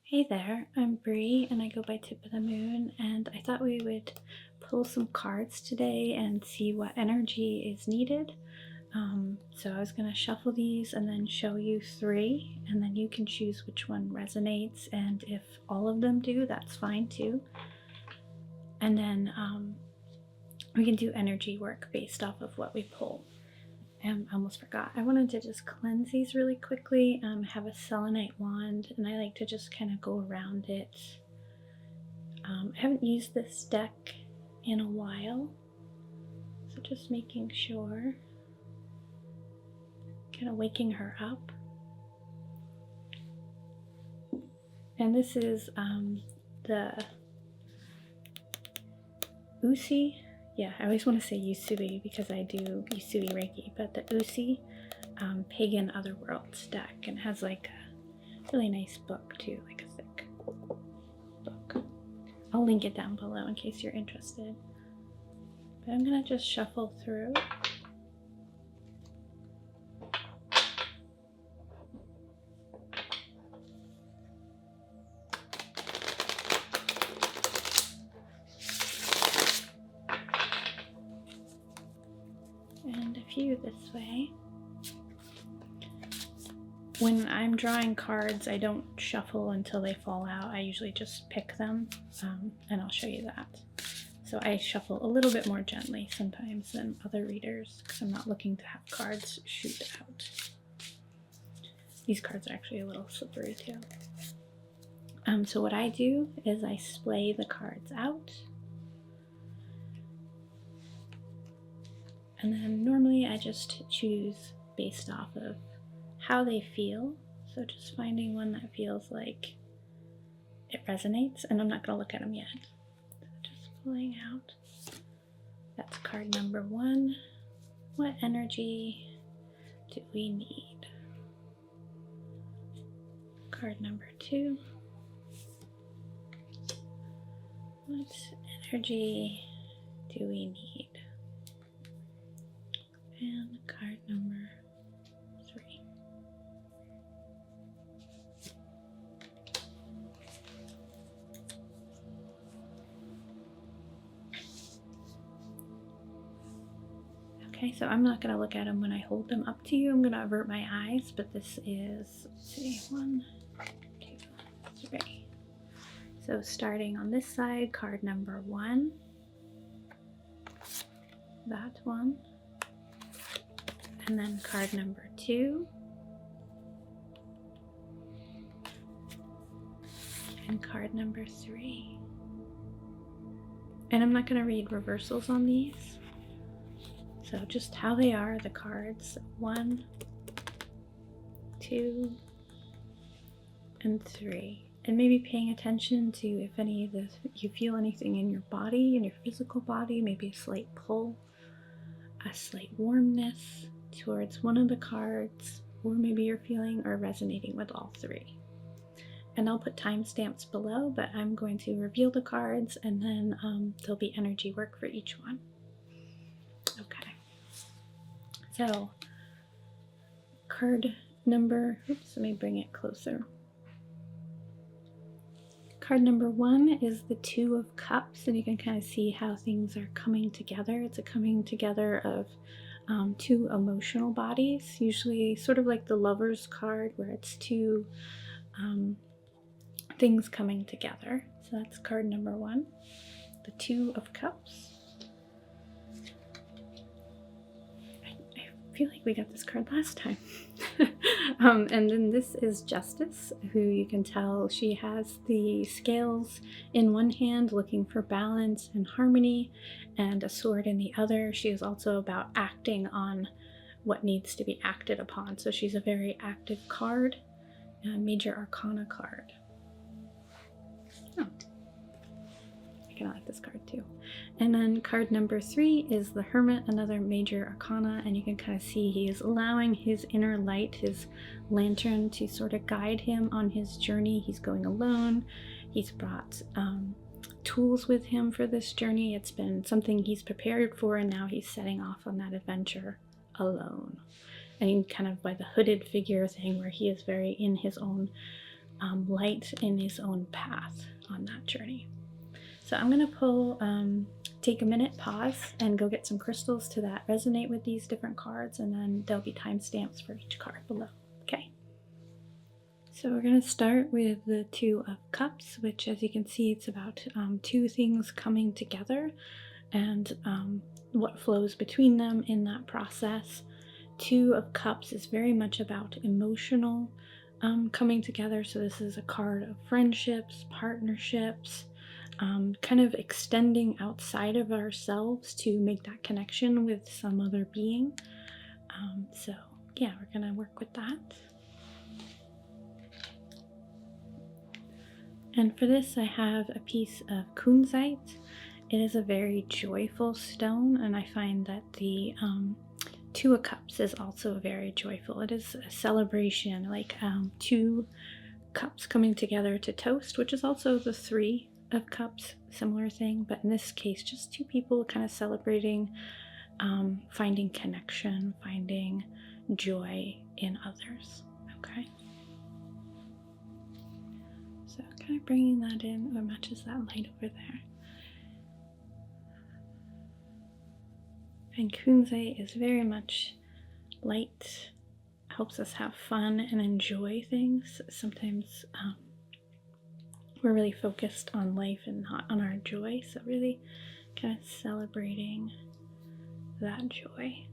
Hey there, I'm Bree and I go by Tip of the Moon, and I thought we would pull some cards today and see what energy is needed. So I was going to shuffle these and then show you three, and then you can choose which one resonates, and if all of them do, that's fine too. And then we can do energy work based off of what we pull. I almost forgot. I wanted to just cleanse these really quickly. I have a selenite wand and I like to just kind of go around it. I haven't used this deck in a while, so just making sure. Kind of waking her up. And this is the Usi. Yeah, I always want to say Usui because I do Usui Reiki, but the Usi Pagan Otherworlds deck, and has like a really nice book too, like a thick book. I'll link it down below in case you're interested. But I'm gonna just shuffle through. And a few this way. When I'm drawing cards, I don't shuffle until they fall out. I usually just pick them, and I'll show you that. So I shuffle a little bit more gently sometimes than other readers because I'm not looking to have cards shoot out. These cards are actually a little slippery too. So what I do is I splay the cards out. And then normally I just choose based off of how they feel. So just finding one that feels like it resonates, and I'm not going to look at them yet. So just pulling out. That's card number 1. What energy do we need? Card number 2. What energy do we need? And card number 3. Okay, so I'm not going to look at them when I hold them up to you. I'm going to avert my eyes, but this is, let's see, 1, 2, 3. So starting on this side, card number 1, that one, and then card number 2, and card number 3. And I'm not going to read reversals on these. So just how they are, the cards, 1, 2, and 3. And maybe paying attention to if any of this, you feel anything in your body, in your physical body, maybe a slight pull, a slight warmness towards one of the cards, or maybe you're feeling or resonating with all 3. And I'll put timestamps below, but I'm going to reveal the cards, and then there'll be energy work for each one. Okay. So, card number, oops, let me bring it closer. Card number 1 is the 2 of Cups, and you can kind of see how things are coming together. It's a coming together of 2 emotional bodies, usually sort of like the Lover's card where it's 2 things coming together. So that's card number 1, the 2 of Cups. I feel like we got this card last time. And then this is Justice, who you can tell she has the scales in one hand looking for balance and harmony, and a sword in the other. She is also about acting on what needs to be acted upon. So she's a very active card, a major arcana card. Oh, I kind of like this card too. And then card number 3 is the Hermit, another major arcana, and you can kind of see he is allowing his inner light, his lantern, to sort of guide him on his journey. He's going alone. He's brought tools with him for this journey. It's been something he's prepared for, and now he's setting off on that adventure alone. And you can kind of, by the hooded figure thing, where he is very in his own light in his own path on that journey. So I'm going to pull, take a minute, pause, and go get some crystals to that resonate with these different cards, and then there'll be timestamps for each card below. Okay. So we're going to start with the Two of Cups, which, as you can see, it's about two things coming together and what flows between them in that process. Two of Cups is very much about emotional coming together. So this is a card of friendships, partnerships, kind of extending outside of ourselves to make that connection with some other being. So yeah, we're going to work with that. And for this, I have a piece of kunzite. It is a very joyful stone, and I find that the Two of Cups is also very joyful. It is a celebration, like two cups coming together to toast, which is also the Three of Cups, similar thing, but in this case, just two people kind of celebrating, finding connection, finding joy in others. Okay. So kind of bringing that in, or matches that light over there. And kunzite is very much light, helps us have fun and enjoy things. Sometimes we're really focused on life and not on our joy, so really kind of celebrating that joy.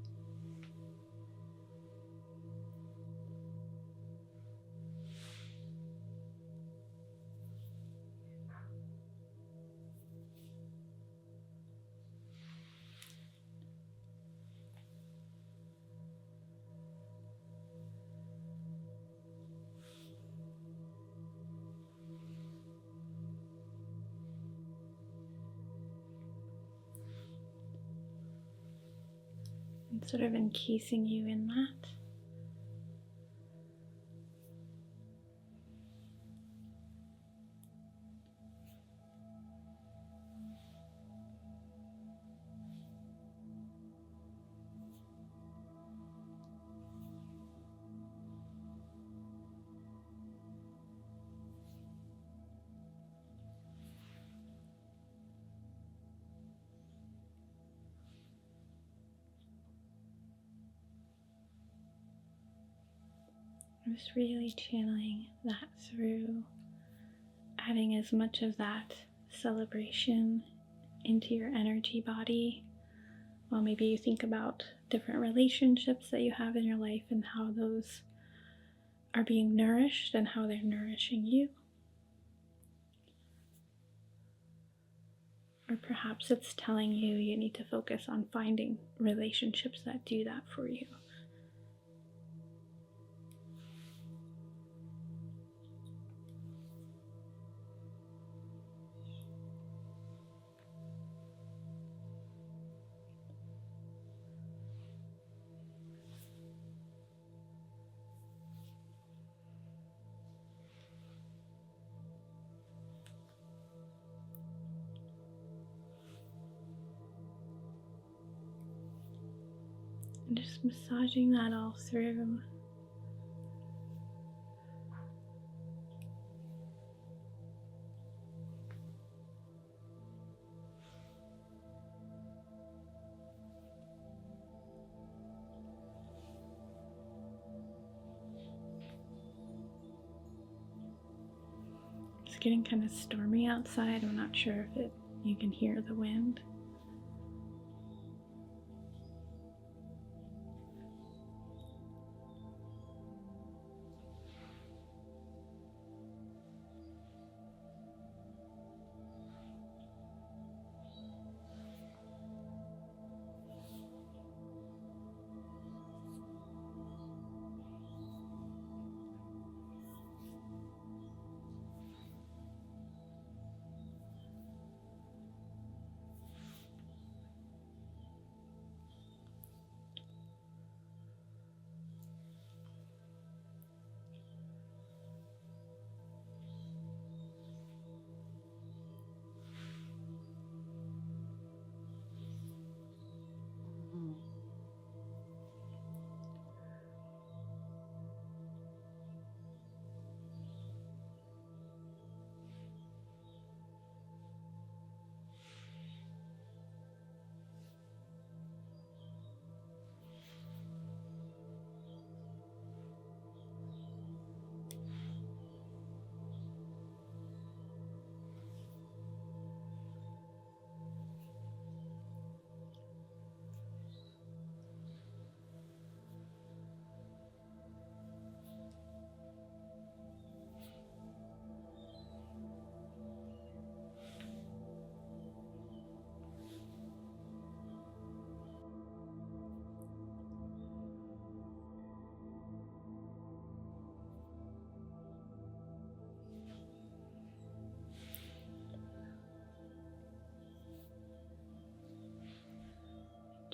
And sort of encasing you in that. I'm just really channeling that through, adding as much of that celebration into your energy body. While maybe you think about different relationships that you have in your life and how those are being nourished and how they're nourishing you. Or perhaps it's telling you you need to focus on finding relationships that do that for you. And just massaging that all through. It's getting kind of stormy outside. I'm not sure if you can hear the wind.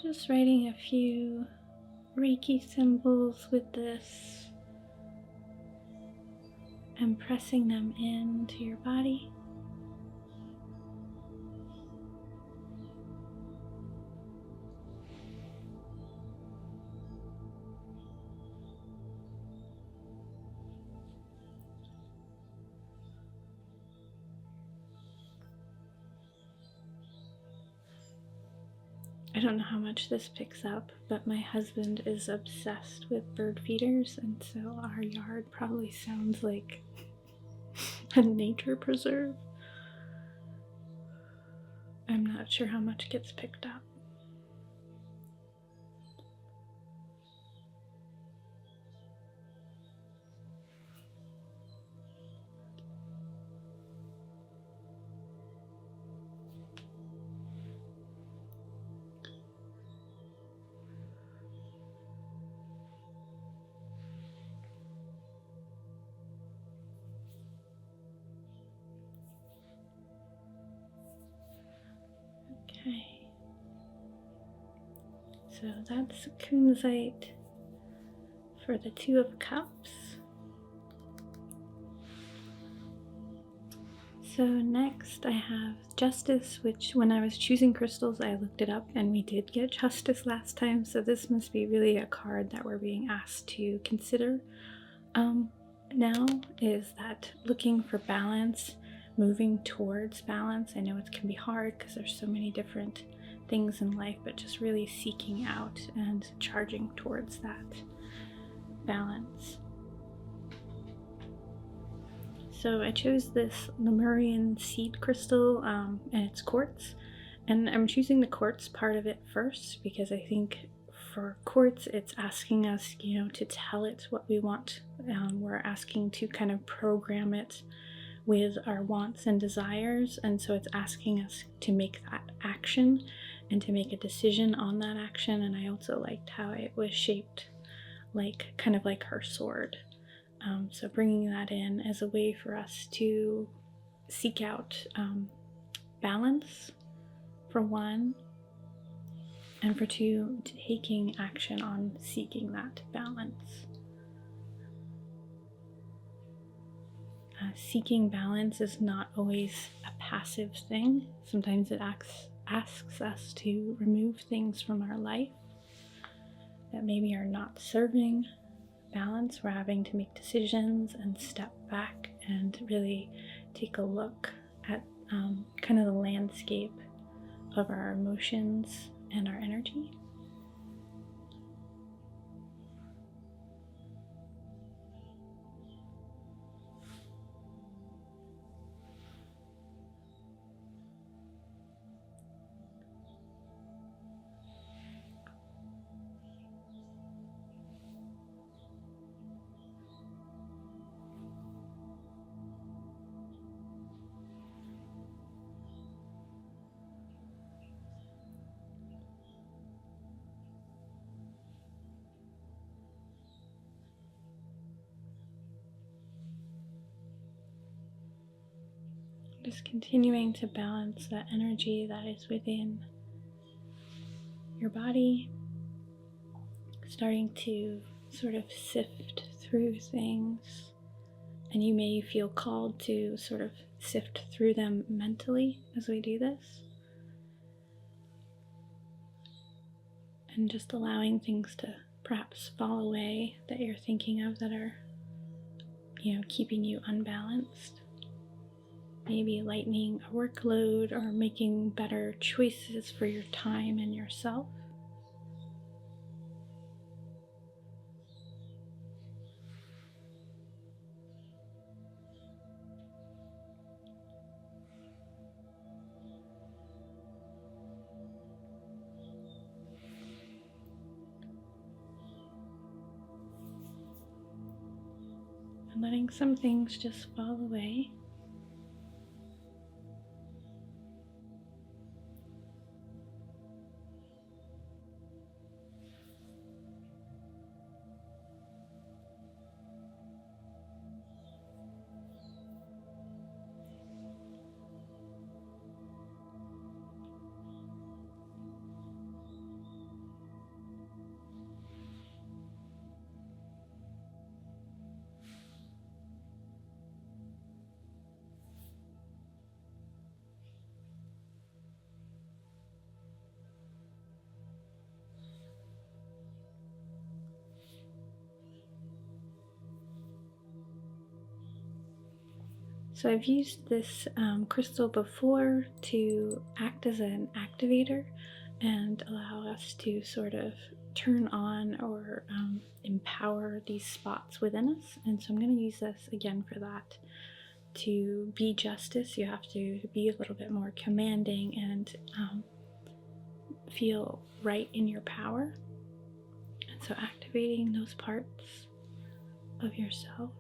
Just writing a few Reiki symbols with this and pressing them into your body. I don't know how much this picks up, but my husband is obsessed with bird feeders, and so our yard probably sounds like a nature preserve. I'm not sure how much gets picked up. Okay. So that's kunzite for the Two of Cups. So next I have Justice, which when I was choosing crystals I looked it up and we did get Justice last time, so this must be really a card that we're being asked to consider now, is that looking for balance, moving towards balance. I know it can be hard because there's so many different things in life, but just really seeking out and charging towards that balance. So I chose this Lemurian seed crystal, and it's quartz. And I'm choosing the quartz part of it first because I think for quartz, it's asking us, to tell it what we want. We're asking to kind of program it with our wants and desires, and so it's asking us to make that action and to make a decision on that action. And I also liked how it was shaped kind of like her sword. So bringing that in as a way for us to seek out balance, for one, and for two, taking action on seeking that balance. Seeking balance is not always a passive thing. Sometimes it asks us to remove things from our life that maybe are not serving balance. We're having to make decisions and step back and really take a look at kind of the landscape of our emotions and our energy. Just continuing to balance that energy that is within your body, starting to sort of sift through things, and you may feel called to sort of sift through them mentally as we do this, and just allowing things to perhaps fall away that you're thinking of that are, keeping you unbalanced. Maybe lightening a workload or making better choices for your time and yourself. And letting some things just fall away. So I've used this crystal before to act as an activator and allow us to sort of turn on or empower these spots within us. And so I'm going to use this again for that. To be justice, you have to be a little bit more commanding and feel right in your power. And so activating those parts of yourself.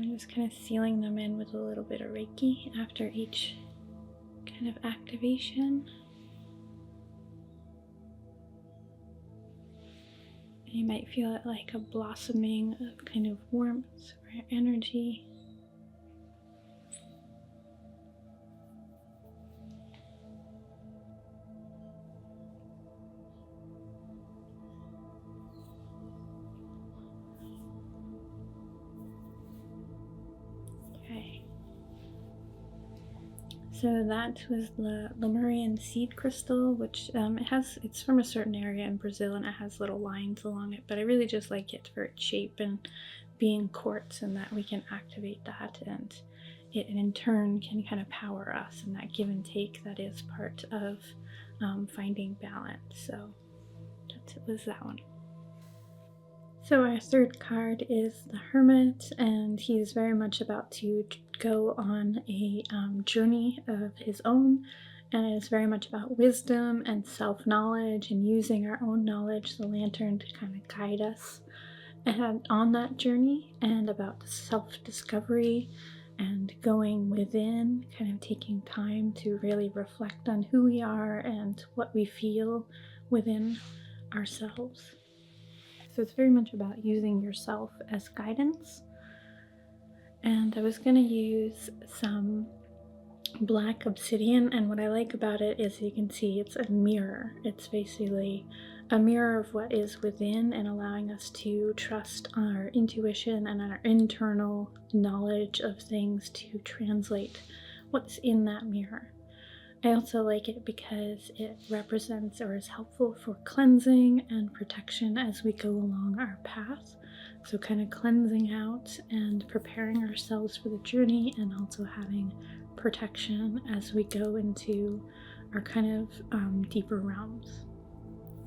I'm just kind of sealing them in with a little bit of Reiki after each kind of activation. And you might feel it like a blossoming of kind of warmth or energy. Okay. So that was the Lemurian seed crystal, which it's from a certain area in Brazil and it has little lines along it, but I really just like it for its shape and being quartz, and that we can activate that, and it in turn can kind of power us, and that give and take that is part of finding balance. So that was that one. So our third card is the Hermit, and he's very much about to go on a journey of his own, and it is very much about wisdom and self-knowledge and using our own knowledge, the lantern, to kind of guide us and on that journey, and about self-discovery and going within, kind of taking time to really reflect on who we are and what we feel within ourselves. So it's very much about using yourself as guidance. And I was going to use some black obsidian, and what I like about it is you can see it's a mirror. It's basically a mirror of what is within and allowing us to trust our intuition and our internal knowledge of things to translate what's in that mirror. I also like it because it represents or is helpful for cleansing and protection as we go along our path. So kind of cleansing out and preparing ourselves for the journey, and also having protection as we go into our kind of deeper realms.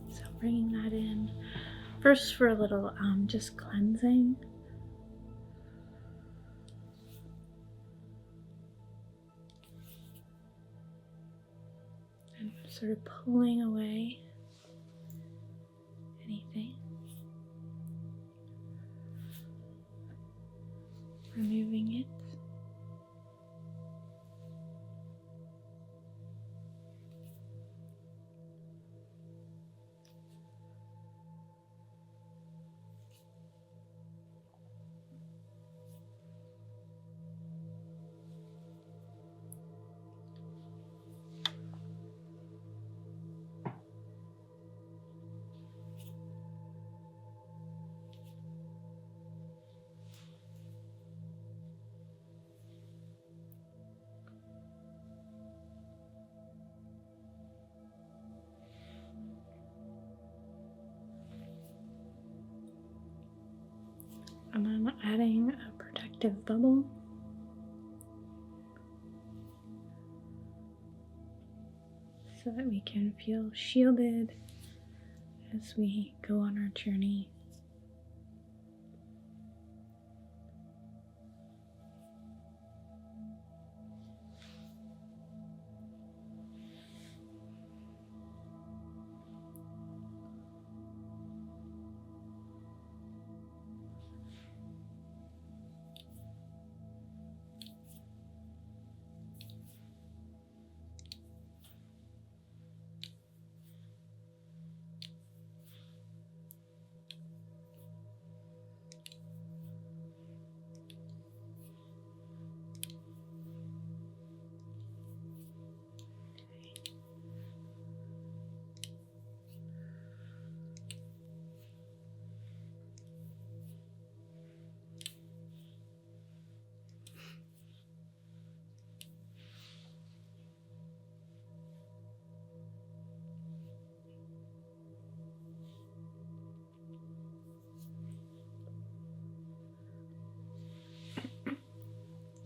So bringing that in first for a little just cleansing. And sort of pulling away anything. Removing it. And I'm adding a protective bubble. So that we can feel shielded as we go on our journey.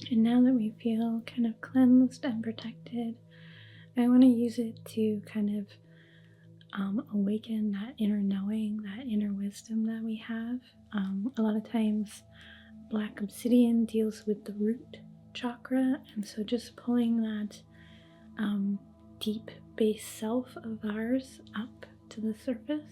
And now that we feel kind of cleansed and protected, I want to use it to kind of awaken that inner knowing, that inner wisdom that we have. A lot of times, black obsidian deals with the root chakra, and so just pulling that deep base self of ours up to the surface.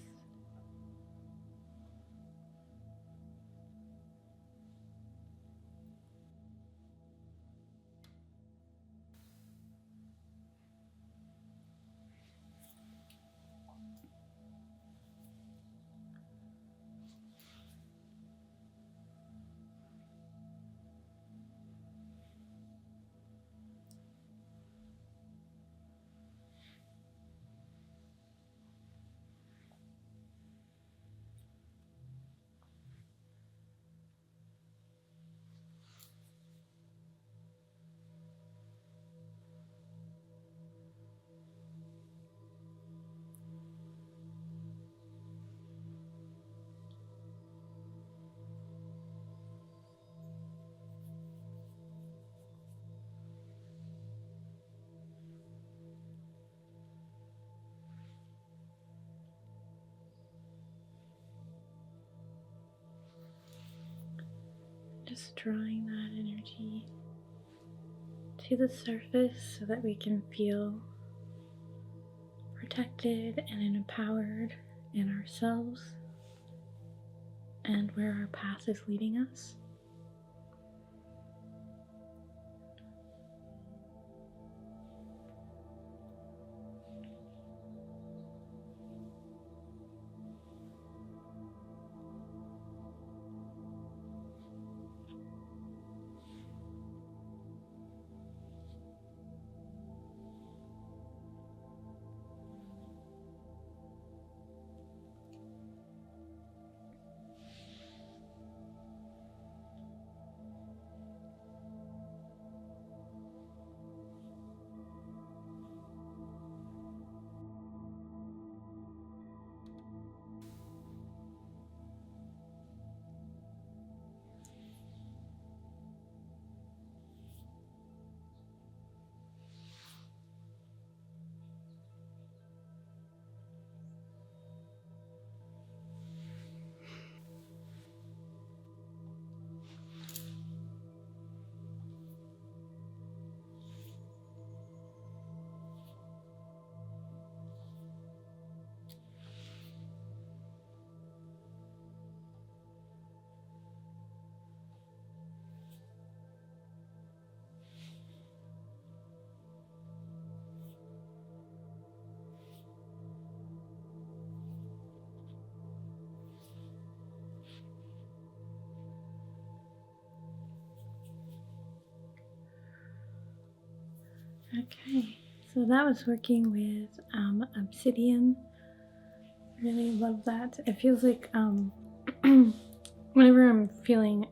Just drawing that energy to the surface so that we can feel protected and empowered in ourselves and where our path is leading us. Okay, so that was working with obsidian. Really love that. It feels like whenever I'm feeling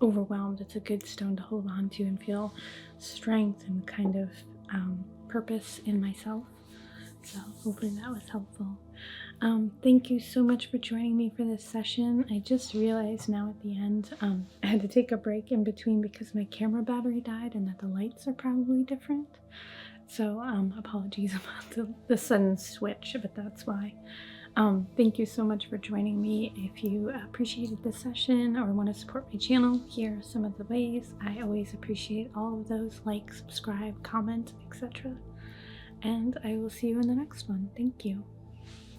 overwhelmed, it's a good stone to hold on to and feel strength and kind of purpose in myself. So hopefully that was helpful. Thank you so much for joining me for this session. I just realized now at the end I had to take a break in between because my camera battery died and that the lights are probably different. So apologies about the sudden switch, but that's why. Thank you so much for joining me. If you appreciated this session or want to support my channel, here are some of the ways. I always appreciate all of those: like, subscribe, comment, etc. And I will see you in the next one. Thank you.